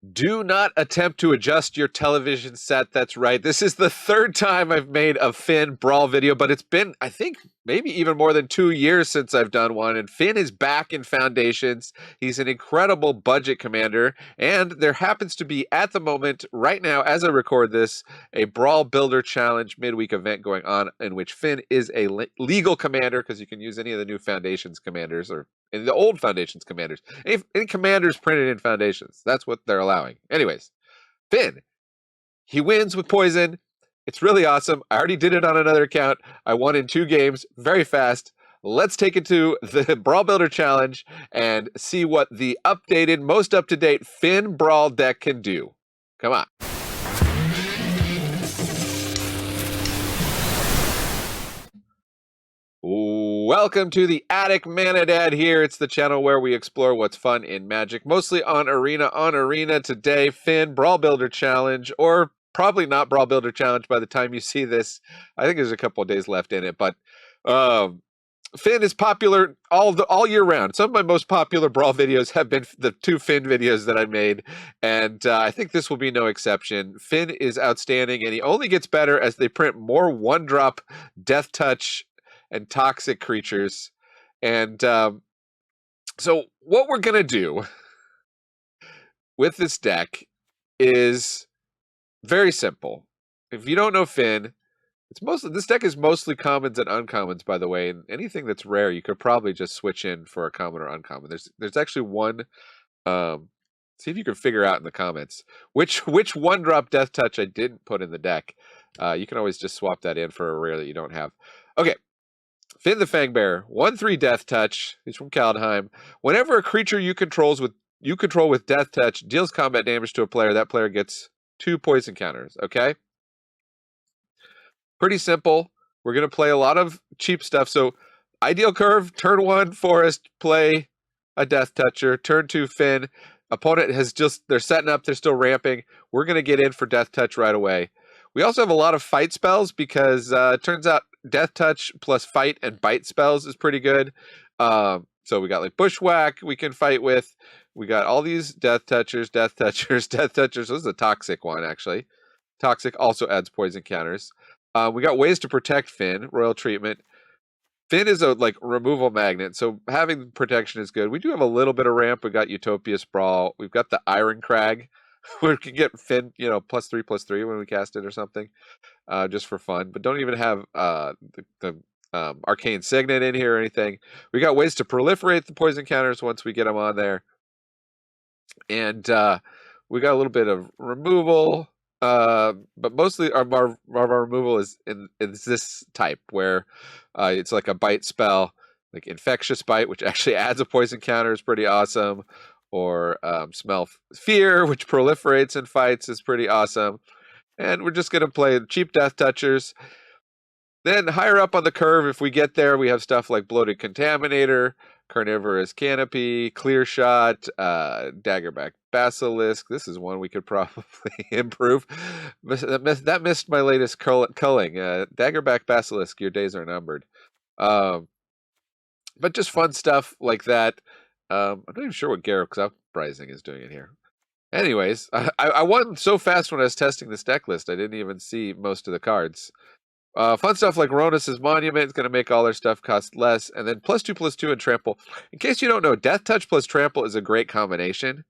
Do not attempt to adjust your television set. That's right. This is the third time I've made a Fynn Brawl video, but it's been, I think, maybe even more than 2 years since I've done one. And Fynn is back in Foundations. He's an incredible budget commander. And there happens to be, at the moment, right now, as I record this, a Brawl Builder Challenge midweek event going on in which Fynn is a legal commander, because you can use any of the new Foundations commanders or in the old Foundations commanders. Any commanders printed in Foundations. That's what they're allowing. Anyways, Fynn, he wins with poison. It's really awesome. I already did it on another account. I won in 2 games very fast. Let's take it to the Brawl Builder Challenge and see what the updated, most up-to-date Fynn Brawl deck can do. Come on. Welcome to the Attic Mana Dad here. It's the channel where we explore what's fun in Magic, mostly on Arena. On Arena today, Fynn Brawl Builder Challenge, or probably not Brawl Builder Challenge by the time you see this. I think there's a couple of days left in it, but Fynn is popular all year round. Some of my most popular Brawl videos have been the 2 Fynn videos that I made, and I think this will be no exception. Fynn is outstanding, and he only gets better as they print more 1-drop Death Touch and toxic creatures. And so what we're going to do with this deck is very simple. If you don't know Fynn, this deck is mostly commons and uncommons, by the way, and anything that's rare you could probably just switch in for a common or uncommon. There's actually one, see if you can figure out in the comments which 1-drop Death Touch I didn't put in the deck. You can always just swap that in for a rare that you don't have. Okay. Fynn the Fangbearer, 1/3 Death Touch. He's from Kaldheim. Whenever a creature you control with Death Touch deals combat damage to a player, that player gets 2 poison counters. Okay, pretty simple. We're gonna play a lot of cheap stuff. So, ideal curve: turn 1 Forest, play a Death Toucher. Turn 2 Fynn. Opponent they're setting up. They're still ramping. We're gonna get in for Death Touch right away. We also have a lot of fight spells because it turns out Death Touch plus fight and bite spells is pretty good. So we got like Bushwhack we can fight with. We got all these Death Touchers, Death Touchers, Death Touchers. This is a toxic one, actually. Toxic also adds poison counters. We got ways to protect Fynn, Royal Treatment. Fynn is a removal magnet, so having protection is good. We do have a little bit of ramp. We got Utopia Sprawl. We've got the Iron Crag. We can get Fynn, +3/+3 when we cast it or something, just for fun. But don't even have the Arcane Signet in here or anything. We got ways to proliferate the poison counters once we get them on there. And we got a little bit of removal, but mostly our removal is in this type where it's like a bite spell, like Infectious Bite, which actually adds a poison counter, is pretty awesome. Or Smell Fear, which proliferates and fights, is pretty awesome. And we're just going to play cheap Death Touchers. Then higher up on the curve, if we get there, we have stuff like Bloated Contaminator, Carnivorous Canopy, Clear Shot, Daggerback Basilisk. This is one we could probably improve. That missed my latest culling. Daggerback Basilisk, your days are numbered. But just fun stuff like that. I'm not even sure what Garruk's Uprising is doing in here. Anyways, I won so fast when I was testing this deck list, I didn't even see most of the cards. Fun stuff like Ronus's Monument is going to make all their stuff cost less. And then +2/+2 and Trample. In case you don't know, Death Touch plus Trample is a great combination.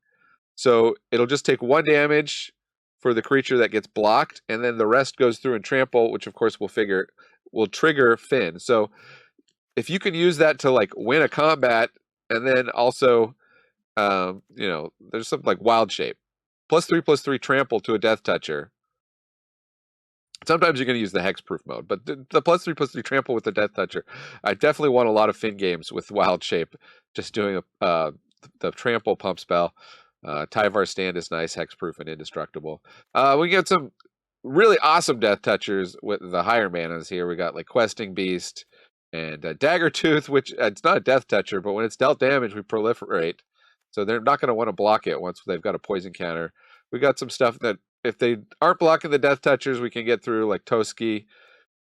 So it'll just take 1 damage for the creature that gets blocked, and then the rest goes through and Trample, which of course will trigger Fynn. So if you can use that to win a combat, and then also, there's something like Wild Shape. +3/+3 Trample to a Death Toucher. Sometimes you're going to use the Hexproof mode, but the +3/+3 Trample with the Death Toucher. I definitely won a lot of Fynn games with Wild Shape, just doing the Trample pump spell. Tyvar Stand is nice, Hexproof and indestructible. We get some really awesome Death Touchers with the higher manas here. We got Questing Beast, and Daggertooth, which it's not a Death Toucher, but when it's dealt damage, we proliferate. So they're not going to want to block it once they've got a poison counter. We got some stuff that if they aren't blocking the Death Touchers, we can get through, like Toski.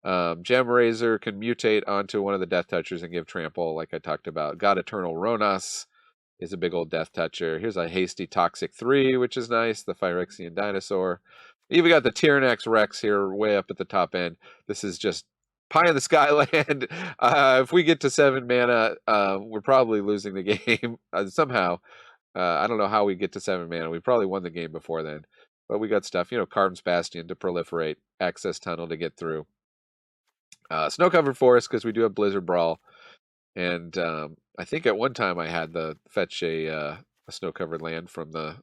Gem Razor can mutate onto one of the Death Touchers and give Trample, like I talked about. Got Eternal Ronas. is a big old death toucher. Here's a hasty Toxic 3, which is nice. The Phyrexian Dinosaur. Even got the Tyrannax Rex here way up at the top end. This is just pie in the sky land. If we get to 7 mana, we're probably losing the game somehow. I don't know how we get to 7 mana. We probably won the game before then. But we got stuff, Karm's Bastion to proliferate, Access Tunnel to get through. Snow-covered Forest, because we do have Blizzard Brawl. And I think at one time I had the fetch a snow-covered land from the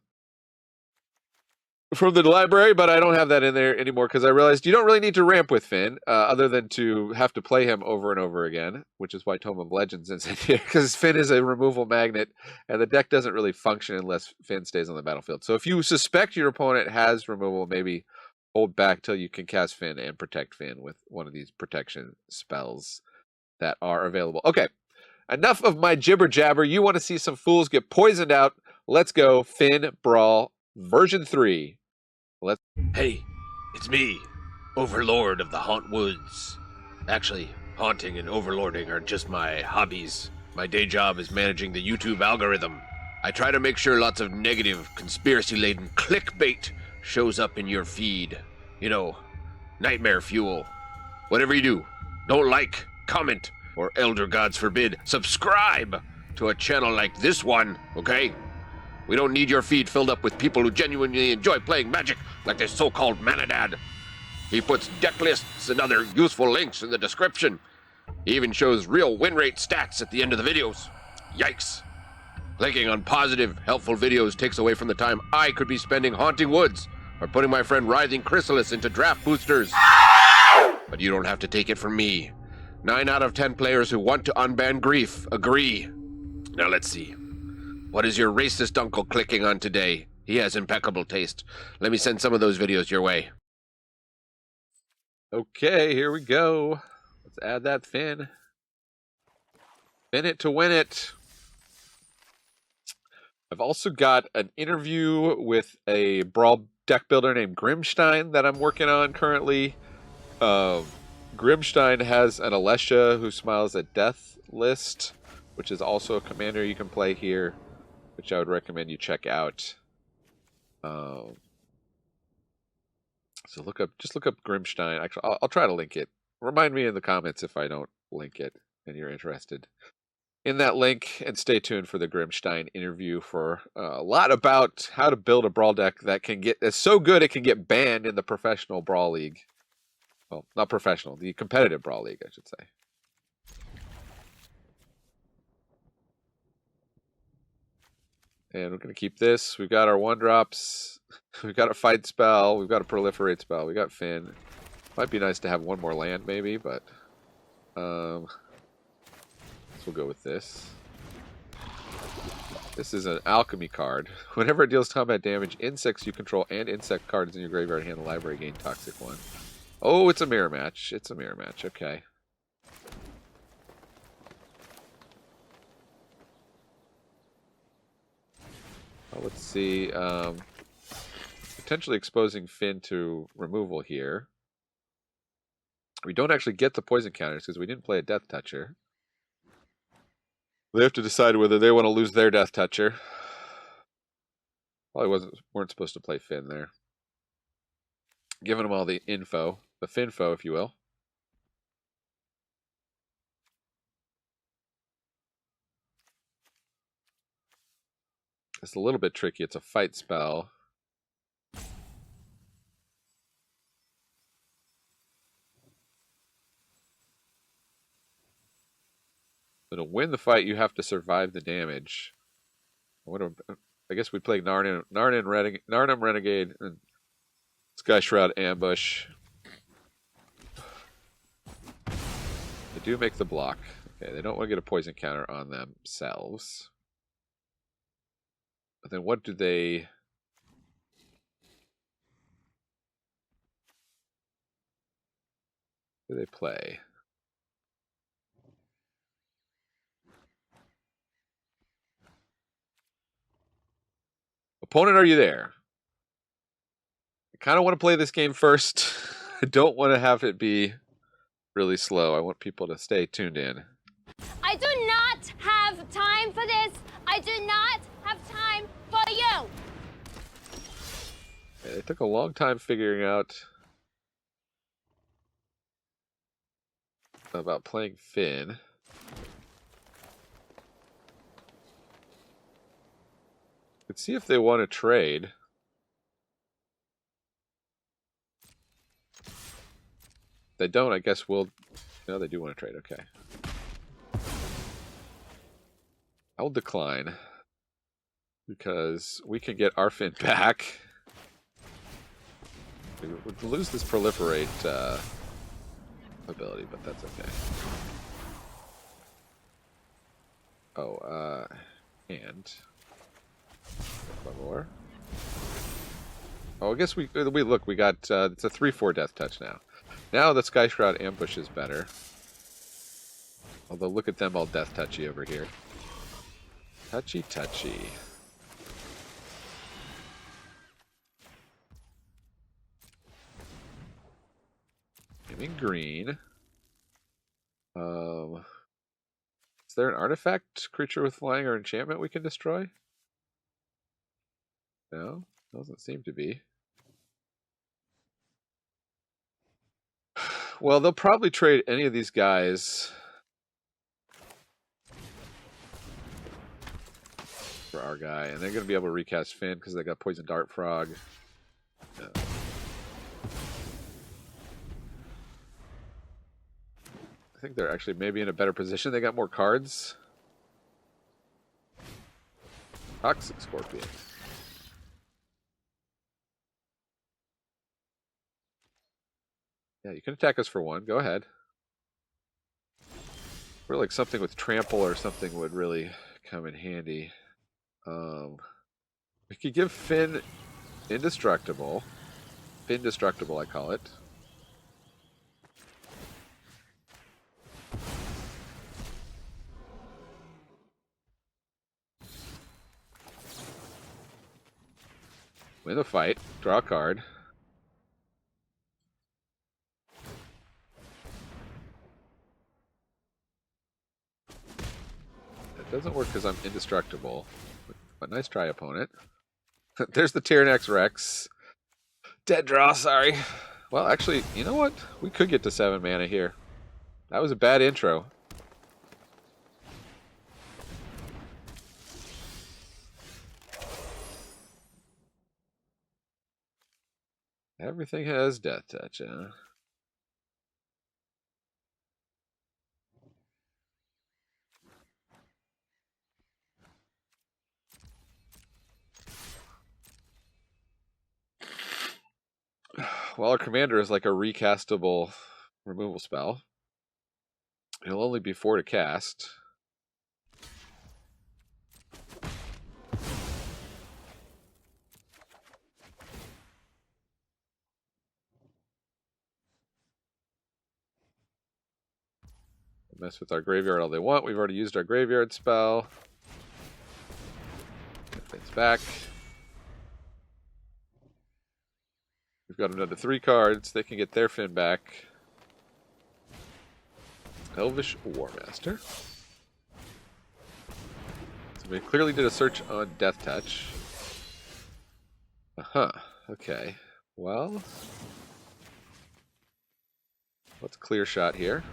library, but I don't have that in there anymore because I realized you don't really need to ramp with Fynn, other than to have to play him over and over again, which is why Tome of Legends is in here, because Fynn is a removal magnet, and the deck doesn't really function unless Fynn stays on the battlefield. So if you suspect your opponent has removal, maybe hold back till you can cast Fynn and protect Fynn with one of these protection spells that are available. Okay, enough of my jibber jabber. You want to see some fools get poisoned out. Let's go Fynn Brawl version 3. Hey, it's me, Overlord of the Hauntwoods. Actually, haunting and overlording are just my hobbies. My day job is managing the YouTube algorithm. I try to make sure lots of negative, conspiracy-laden clickbait shows up in your feed. Nightmare fuel. Whatever you do, don't like, comment, or elder gods forbid, subscribe to a channel like this one, okay? We don't need your feed filled up with people who genuinely enjoy playing Magic like this so-called Manadad. He puts deck lists and other useful links in the description. He even shows real win rate stats at the end of the videos. Yikes. Clicking on positive, helpful videos takes away from the time I could be spending haunting woods or putting my friend Writhing Chrysalis into draft boosters. But you don't have to take it from me. 9 out of 10 players who want to unban grief agree. Now let's see. What is your racist uncle clicking on today? He has impeccable taste. Let me send some of those videos your way. Okay, here we go. Let's add that Fynn. Fynn it to win it. I've also got an interview with a Brawl deck builder named Grimstein that I'm working on currently. Grimstein has an Alessia who smiles at death list, which is also a commander you can play here, which I would recommend you check out. So just look up Grimstein. Actually, I'll try to link it. Remind me in the comments if I don't link it and you're interested in that link. And stay tuned for the Grimstein interview for a lot about how to build a Brawl deck that is so good it can get banned in the professional Brawl League. Well, not professional, the competitive Brawl League, I should say. And we're going to keep this. We've got our 1-drops. We've got a fight spell. We've got a proliferate spell. We got Fynn. Might be nice to have one more land, maybe, but so we'll go with this. This is an alchemy card. Whenever it deals combat damage, insects you control and insect cards in your graveyard hand the library gain Toxic 1. Oh, it's a mirror match. It's a mirror match. Okay. Let's see. Potentially exposing Fynn to removal here. We don't actually get the poison counters because we didn't play a Death Toucher. They have to decide whether they want to lose their Death Toucher. Probably weren't supposed to play Fynn there. Giving them all the info, the Finfo, if you will. It's a little bit tricky. It's a fight spell. But to win the fight, you have to survive the damage. I guess we play Narnim Renegade and Sky Shroud Ambush. They do make the block. Okay, they don't want to get a poison counter on themselves. But then what do they play? Opponent, are you there? I kind of want to play this game first. I don't want to have it be really slow. I want people to stay tuned in. I do not have time for this. I do not They took a long time figuring out about playing Fynn. Let's see if they want to trade. If they don't, I guess we'll... No, they do want to trade. Okay. I'll decline. Because we can get our Fynn back. We would lose this proliferate ability, but that's okay. Oh, and... One more. Oh, I guess we look. We got it's a 3/4 death touch now. Now the Sky Shroud ambush is better. Although look at them all death touchy over here. Touchy. Giving green. Is there an artifact, creature with flying, or enchantment we can destroy? No, doesn't seem to be. Well, they'll probably trade any of these guys for our guy, and they're going to be able to recast Fynn because they got Poison Dart Frog. Yeah. I think they're actually maybe in a better position. They got more cards. Toxic Scorpion. Yeah, you can attack us for 1. Go ahead. Or like something with trample or something would really come in handy. We could give Fynn indestructible. Fyndestructible, I call it. Win the fight. Draw a card. Doesn't work because I'm indestructible. But nice try, opponent. There's the Tyrannex Rex. Dead draw, sorry. Well, actually, you know what? We could get to 7 mana here. That was a bad intro. Everything has death touch, huh? Well, our commander is like a recastable removal spell. It'll only be 4 to cast. Mess with our graveyard all they want. We've already used our graveyard spell. Get things back. We've got them down to 3 cards. They can get their Fynn back. Elvish Warmaster. So we clearly did a search on Death Touch. Okay. Well, let's clear shot here.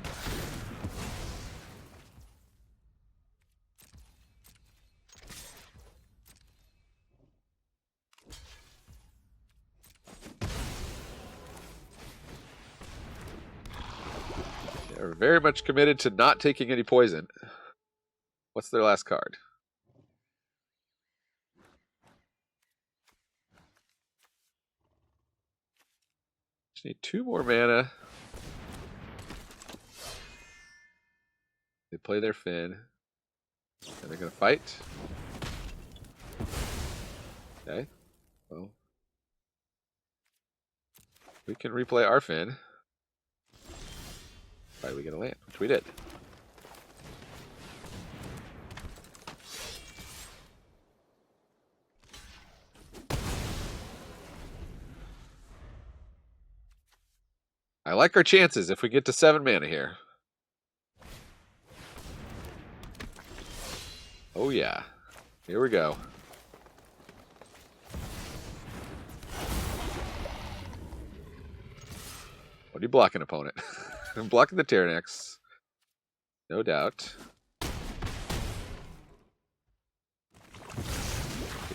They're very much committed to not taking any poison. What's their last card? Just need 2 more mana. They play their Fynn. And they're going to fight. Okay. Well, we can replay our Fynn. Right, we get a land, which we did. I like our chances if we get to 7 mana here. Oh yeah. Here we go. What are you blocking, opponent? I'm blocking the Tyranix. No doubt. Take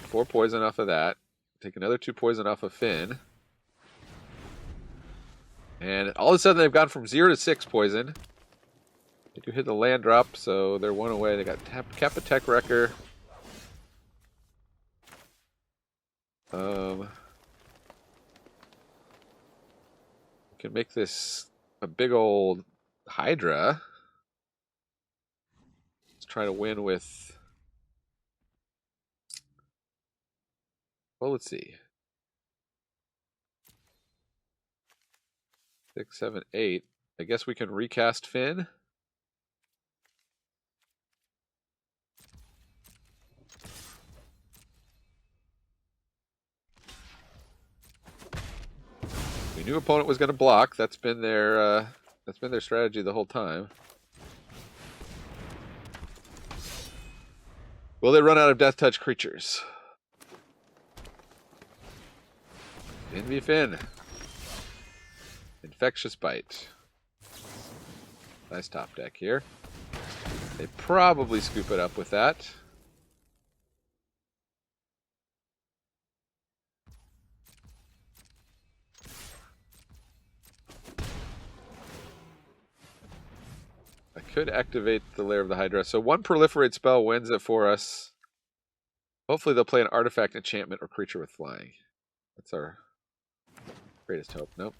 4 poison off of that. Take another 2 poison off of Fynn. And all of a sudden they've gone from 0 to 6 poison. They do hit the land drop, so they're 1 away. They got Kappa Tech Wrecker. We can make this a big old Hydra. Let's try to win with... Well, let's see. 6, 7, 8. I guess we can recast Fynn. We knew opponent was going to block. That's been their strategy the whole time. Will they run out of Death Touch creatures? Fynn v Fynn. Infectious Bite. Nice top deck here. They probably scoop it up with that. I could activate the Lair of the Hydra. So 1 proliferate spell wins it for us. Hopefully they'll play an artifact, enchantment, or creature with flying. That's our greatest hope. Nope.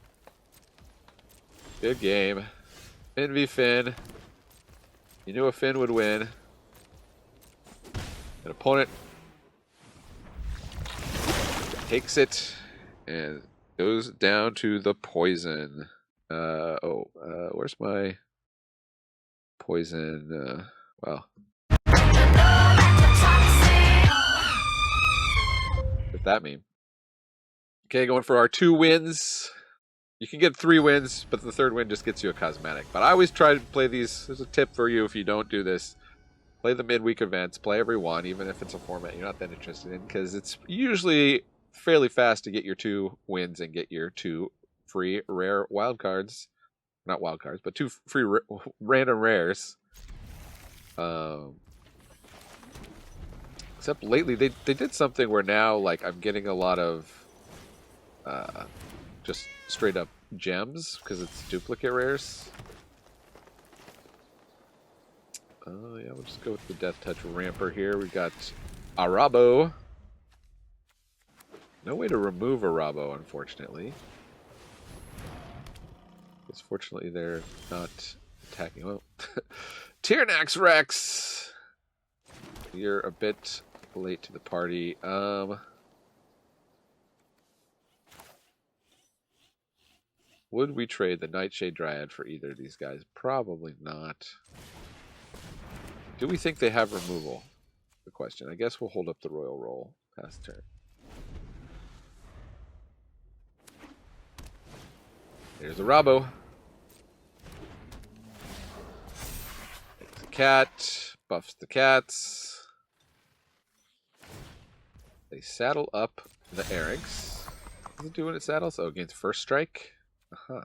Good game. Fynn v Fynn. You knew a Fynn would win. An opponent takes it and goes down to the poison. Where's my poison? Well. What's that mean? Okay, going for our 2 wins. You can get 3 wins, but the 3rd win just gets you a cosmetic. But I always try to play these. There's a tip for you if you don't do this. Play the midweek events. Play every one, even if it's a format you're not that interested in, because it's usually fairly fast to get your 2 wins and get your 2 free rare wild cards. Not wild cards, but 2 free random rares. Except lately, they did something where now, like, I'm getting a lot of just straight up gems because it's duplicate rares. Yeah, we'll just go with the Death Touch Ramper here. We got Arabo. No way to remove Arabo, unfortunately. Because fortunately they're not attacking. Well, Tyranax Rex! You're a bit late to the party. Would we trade the Nightshade Dryad for either of these guys? Probably not. Do we think they have removal? The question. I guess we'll hold up the Royal Roll past turn. Here's a Rabo. Takes a cat. Buffs the cats. They saddle up the Eric's. What's it do when it saddles? Oh, against first strike? Uh-huh.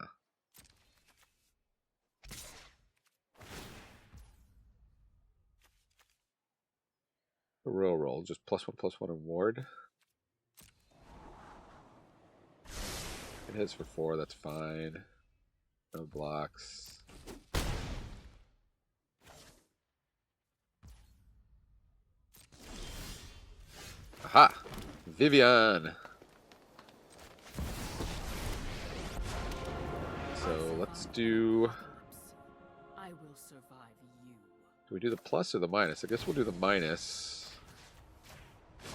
A Royal Roll, just +1/+1 and ward. It hits for 4, that's fine. No blocks. Aha! Vivian! So let's do... I will survive you. Do we do the plus or the minus? I guess we'll do the minus.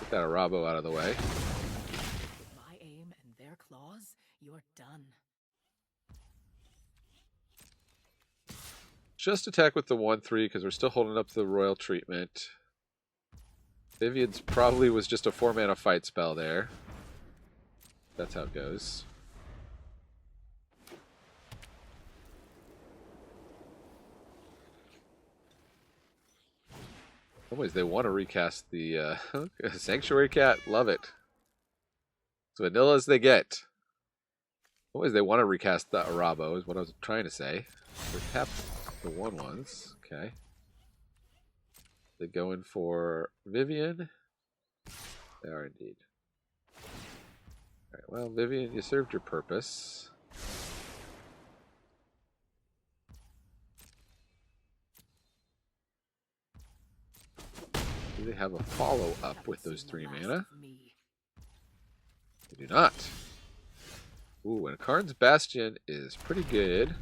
Get that Arabo out of the way. With my aim and their claws, you're done. Just attack with the 1/3 because we're still holding up the royal treatment. Vivian's probably was just a 4-mana fight spell there. That's how it goes. In some ways, they want to recast the Sanctuary Cat. Love it. As vanilla as they get. Always they want to recast the Arabo is what I was trying to say. We're tapped the 1/1s. Okay. They go in for Vivian. They are indeed. Alright, well, Vivian, you served your purpose. Do they have a follow-up with those 3 mana? They do not. Ooh, and Karn's Bastion is pretty good.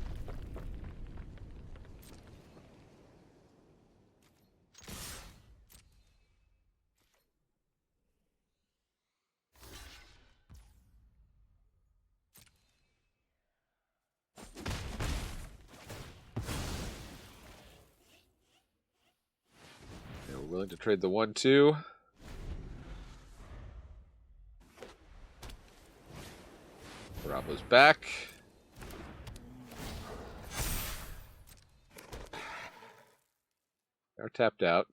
They were willing to trade the 1/2. Bravo's back. They're tapped out.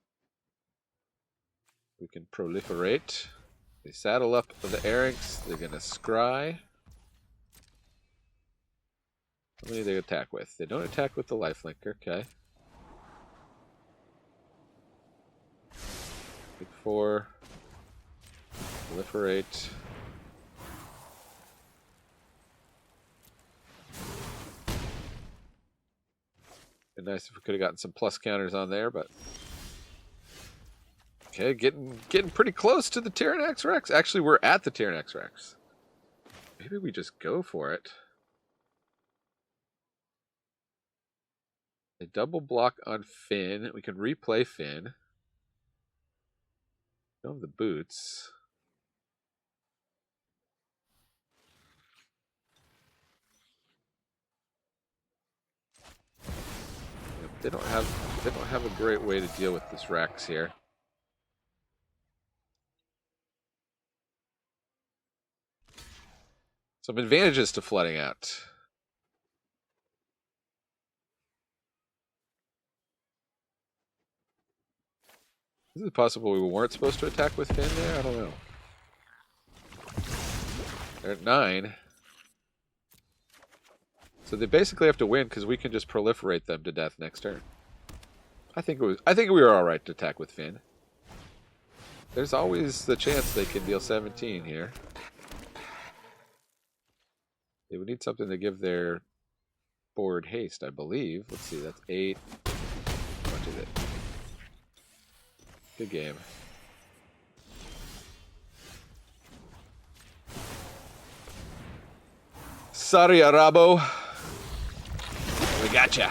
We can proliferate. They saddle up for the Eric's. They're going to scry. How many do they attack with? They don't attack with the lifelinker. Okay. Big 4. Proliferate. Been nice if we could have gotten some plus counters on there, but okay, getting pretty close to the Tyranax Rex. Actually, we're at the Tyranax Rex. Maybe we just go for it. A double block on Fynn. We can replay Fynn. Don't have the boots. They don't have a great way to deal with this Rex here. Some advantages to flooding out. Is it possible we weren't supposed to attack with Fynn there? I don't know. They're at 9. So they basically have to win because we can just proliferate them to death next turn. I think we were all right to attack with Fynn. There's always the chance they can deal 17 here. They would need something to give their board haste, I believe. Let's see, that's 8. How much is it? Good game. Sorry, Arabo. We gotcha.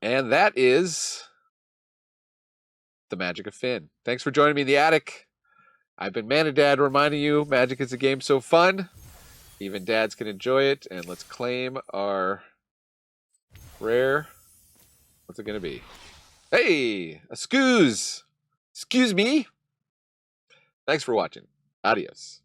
And that is the magic of Fynn. Thanks for joining me in the attic. I've been Mana Dad reminding you, Magic is a game so fun. Even dads can enjoy it. And let's claim our rare. What's it going to be? Hey, a Scooz. Excuse me. Thanks for watching. Adios.